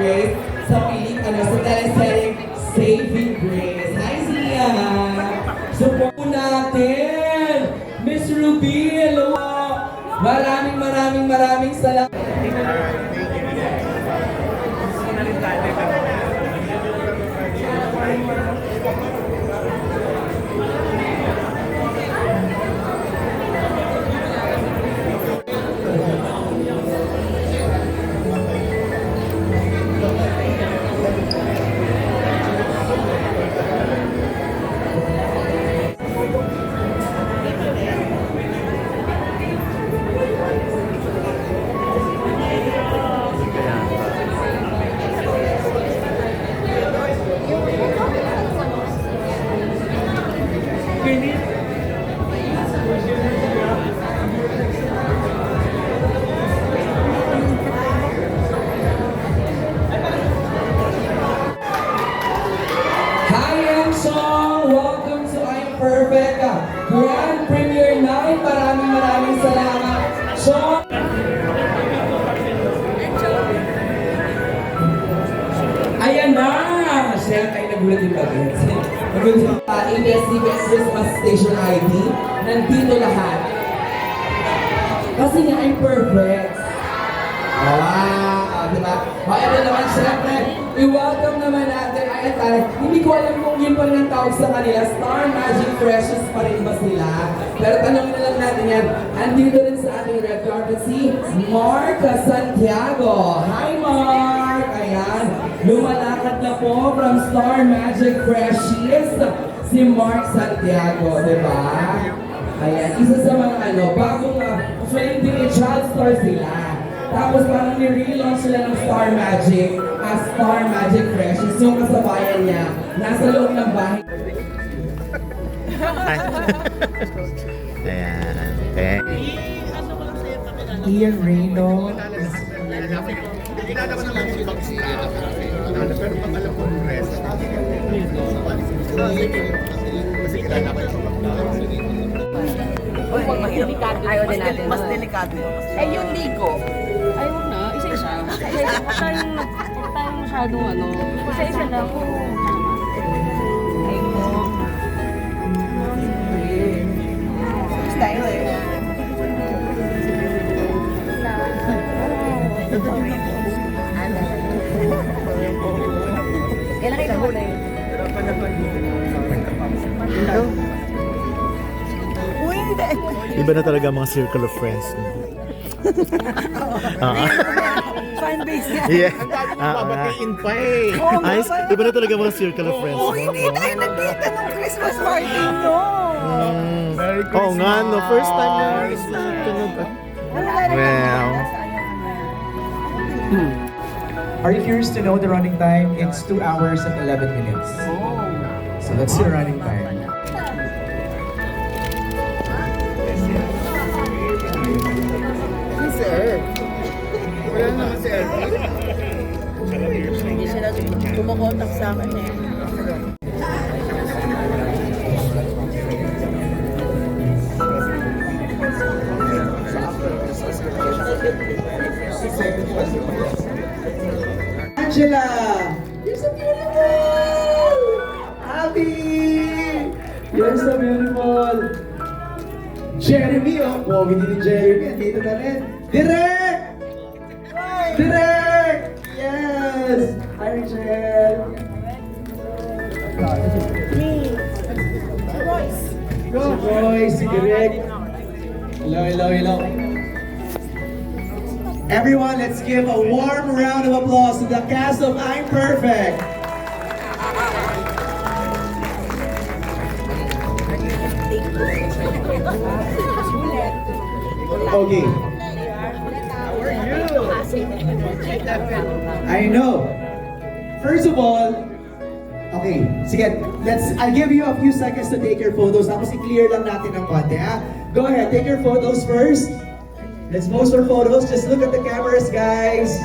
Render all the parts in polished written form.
Grace sa sa teleserye Saving Grace. Hi, Zia! Support po natin! Miss Ruby, hello! Maraming salamat! Welcome to I'm Perfect Grand Premiere Night. Maraming salamat. Sean! Ayan na! Siya kayo nagulat yung bagets. ABS-CBS Christmas Station ID. Nandito lahat. Kasi nga I'm perfect. Wow! Diba? Ito naman syempre, i-welcome naman natin hindi ko alam kung yun pa rin ang tawag sa kanila. Star Magic Precious pa rin ba sila? Pero tanongin na lang natin yan. Andito rin sa ating red carpet si Mark Santiago. Hi Mark! Ayan. Lumalakad na po from Star Magic Precious si Mark Santiago. Diba? Ayan. Isa sa mga bagong actually hindi child star sila. Tapos parang ni-relaunch sila ng Star Magic as Star Magic Precious. Yung kasabayan niya, nasa loob ng bahay. Ayan. Okay. Ian Reno. Kilala ko naman si Boxy. Pero pag alam ko yung rest. Kasi kilala ko yung Ayaw din natin. Mas delikado yun. Eh, yung ligo. Ay, huwag na. Isa-isa. Huwag tayong masyadong Isa-isa lang. Tama. Ay mo. Style eh. Kailan kayo huli? Uy, hindi. Iba na talaga mga circle of friends. Fan base niya. Yeah. Babatiin pa eh. Oo nga, Ayos, iba na talaga mga circle of friends. Oh, hindi tayo nagkita nung Christmas party, no? Oo nga, no. First time na. Well. Are you curious to know the running time? It's 2 hours and 11 minutes. So that's the running time. Sir. Wala naman si Erwin. Hindi sila kumakontak sa akin eh. Angela! You're so beautiful! Abby! You're so beautiful! Jeremy, oh! Pogi din ni Jeremy. Andito na rin. Direk! Direk! Yes! Hi, Rachel! Si Royce, si Direk. Hello. Everyone, let's give a warm round of applause to the cast of I'm Perfect. Okay. How are you? I know. First of all, okay, sige, I'll give you a few seconds to take your photos. Tapos i-clear lang natin ng konti, ha? Go ahead, take your photos first. Let's pose for photos. Just look at the cameras, guys.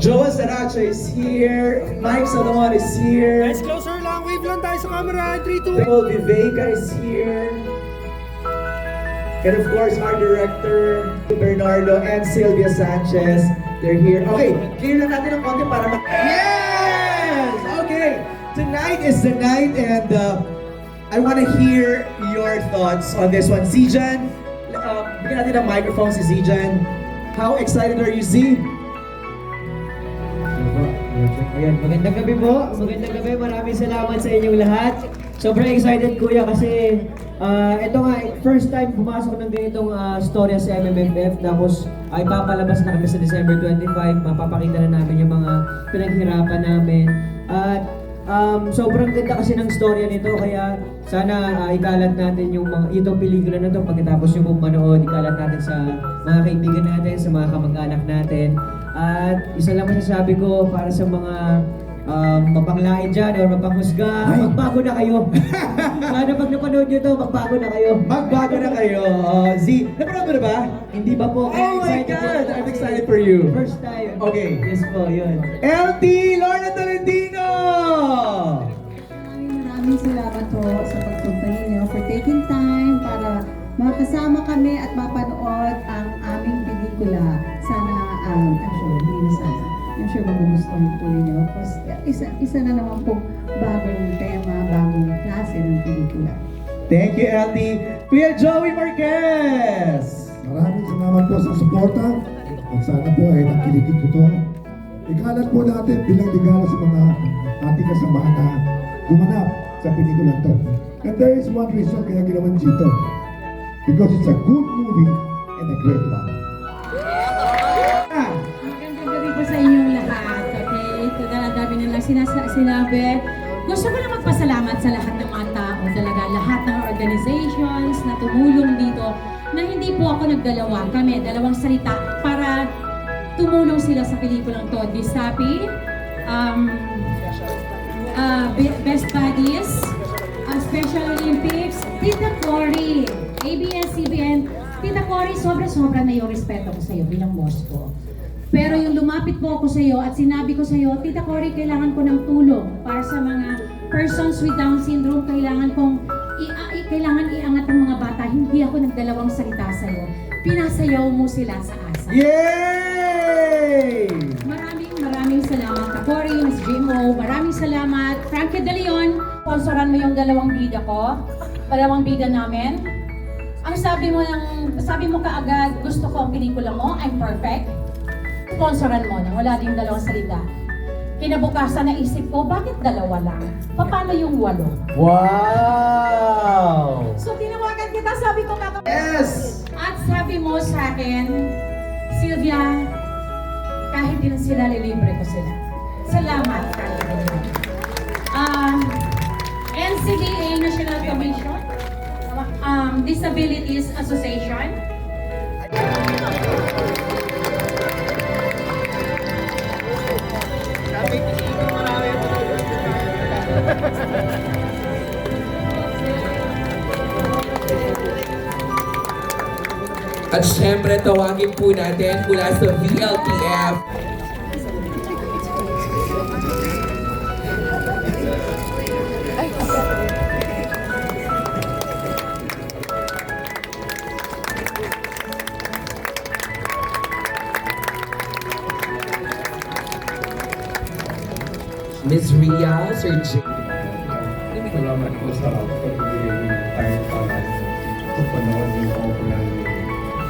Joa Saracho is here. Mike Salomon is here. Guys, closer lang. Wave lang tayo sa camera. 3, 2, 1. Paul Viveka is here. And of course, our director, Bernardo and Sylvia Sanchez. They're here. Okay, clear lang natin ng konti para Yes! Okay! Tonight is the night and I want to hear your thoughts on this one. Zijan, bigyan natin ng microphone si Zijan. How excited are you, Z? Ayan, magandang gabi po. Magandang gabi. Maraming salamat sa inyong lahat. Sobrang excited kuya kasi ito nga, first time pumasok ng ganitong storya sa MMFF. Tapos ay papalabas na kami sa December 25. Mapapakita na namin yung mga pinaghirapan namin. At sobrang ganda kasi ng storya nito. Kaya sana ikalat natin yung itong pelikula na to. Pagkatapos yung manood, ikalat natin sa mga kaibigan natin, sa mga kamag-anak natin. At isa lang masasabi ko para sa mga mapanglain dyan or mapanghusga, magbago na kayo. Sana pag napanood nyo to, magbago na kayo. Magbago na kayo. Z, napanood mo na ba? Hindi ba po? Oh my God! I'm excited for you. First time. Okay. Yes po, yun. LT Lorna Tolentino! Maraming salamat po sa pagpunta ninyo for taking time para makasama kami at mapanood ang aming pelikula. Sana, I'm sure, hindi na sana. I'm sure magugustuhan po ninyo. Isa na naman pong bagong tema, bagong klase ng pelikula. Thank you, LT. Kuya Joey Marquez! Maraming salamat po sa suporta at sana po ay nakiligid ko to. Ikalat po natin bilang ligala sa mga ating kasama na gumanap sa pelikula to. And there is one reason kaya ginawan dito. Because it's a good movie and a great one. Magandang gabi po sa inyong lahat. Okay? Ito na ang dami nilang sinabi. Gusto ko lang magpasalamat sa lahat ng mga tao, talaga lahat ng organizations na tumulong dito na hindi po ako nagdalawa. Kami, dalawang salita para tumulong sila sa pelikulang to. Disapi, Best Buddies, Special Olympics, Tita Cory, ABS-CBN. Tita Cory, sobra-sobra na yung respeto ko sa iyo bilang boss ko. Pero yung lumapit po ako sa iyo at sinabi ko sa iyo, Tita Cory, kailangan ko ng tulong para sa mga persons with Down syndrome. Kailangan iangat ang mga bata. Hindi ako nagdalawang salita sa iyo. Pinasayaw mo sila sa asa. Yay! Maraming salamat, Cory, Miss Jimo. Maraming salamat, Frankie De Leon. Sponsoran mo yung dalawang bida ko, dalawang bida namin. Ang sabi mo kaagad, gusto ko ang pelikula mo, I'm perfect. Sponsoran mo na, wala din dalawang salita. Kinabukasan na isip ko, bakit dalawa lang? Paano yung 8? Wow! So tinawagan kita, sabi ko Yes! At sabi mo sa akin, Sylvia, kahit din sila, lilibre ko sila. Salamat, NCDA, National Commission, Disabilities Association. At syempre, tawagin po natin mula sa VLTF. Ms. Ria, Sir J. Salamat po sa pagbibigay ng time para sa panahon ng overall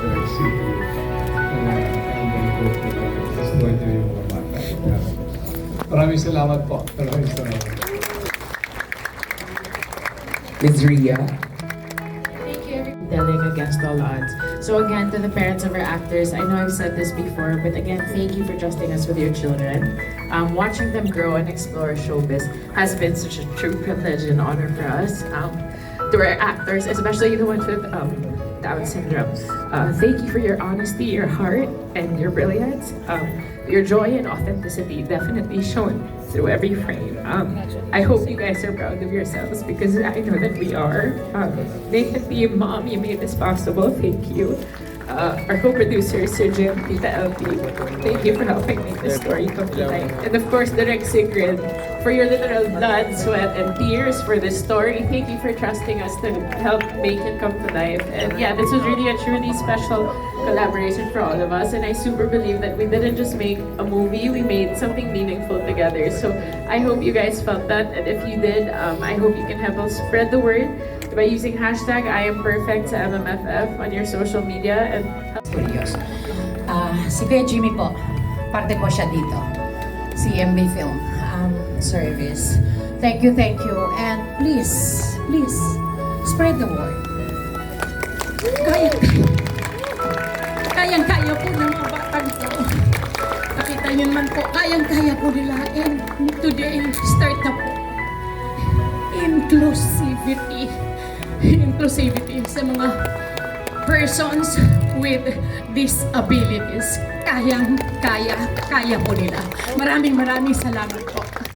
Direct City. Ang ko sa story niyo yung mga bata. Maraming salamat po. Maraming salamat. Ms. Ria. Telling against all odds. So again, to the parents of our actors, I know I've said this before, but again, thank you for trusting us with your children. Watching them grow and explore showbiz has been such a true privilege and honor for us. To our actors, especially the ones with Down syndrome, thank you for your honesty, your heart, and your brilliance. Your joy and authenticity definitely shown through every frame. I hope you guys are proud of yourselves because I know that we are. Nathan, team, Mom, you made this possible. Thank you. Our co-producer, Sir Jim, Tita LP, thank you for helping make this story come to life. And of course, Direct Sigrid, for your literal blood, sweat, and tears for this story. Thank you for trusting us to help make it come to life. And yeah, this was really a truly special collaboration for all of us, and I super believe that we didn't just make a movie, we made something meaningful together. So I hope you guys felt that, and if you did, I hope you can help us spread the word by using hashtag #IamPerfect sa MMFF on your social media. And Studios. Si Kuya Jimmy po, parte po siya dito. Si MB Film Service. Thank you, and please, spread the word. Kayang-kaya po ng mga batang po. Nakita niyo naman po, kayang-kaya po nila. And today, start na po. Inclusivity sa mga persons with disabilities. Kaya po nila. Maraming salamat po.